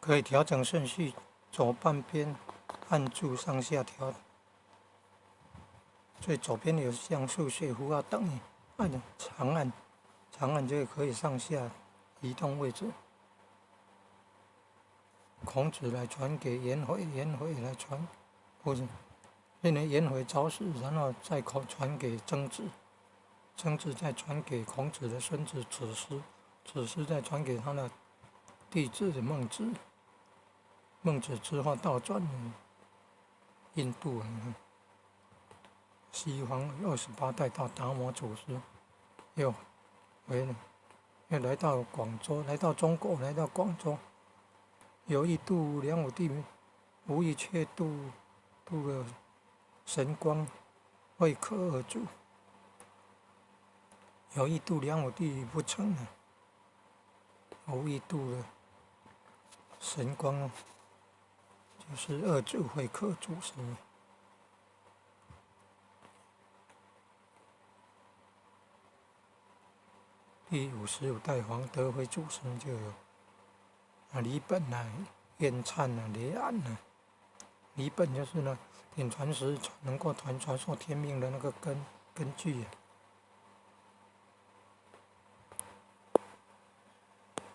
可以调整顺序，左半边按住上下调。最左边有像素写符号等于长按就可以上下移动位置。孔子来传给颜回，颜回来传，不是，因为颜回早死，然后再传给曾子，曾子再传给孔子的孙子子思，子思再传给他的弟子孟子，孟子之后倒转印度，西方28代到达摩祖师，又回了，又来到广州，来到中国，来到广州，有意度梁武帝，无意却度了神光，会客而主。有意度梁武帝不成了，无意度了神光，就是二主会客主神。第55代黄德辉主神就有李本燕粲雷安李本就是呢，点传时能够传授天命的那个根据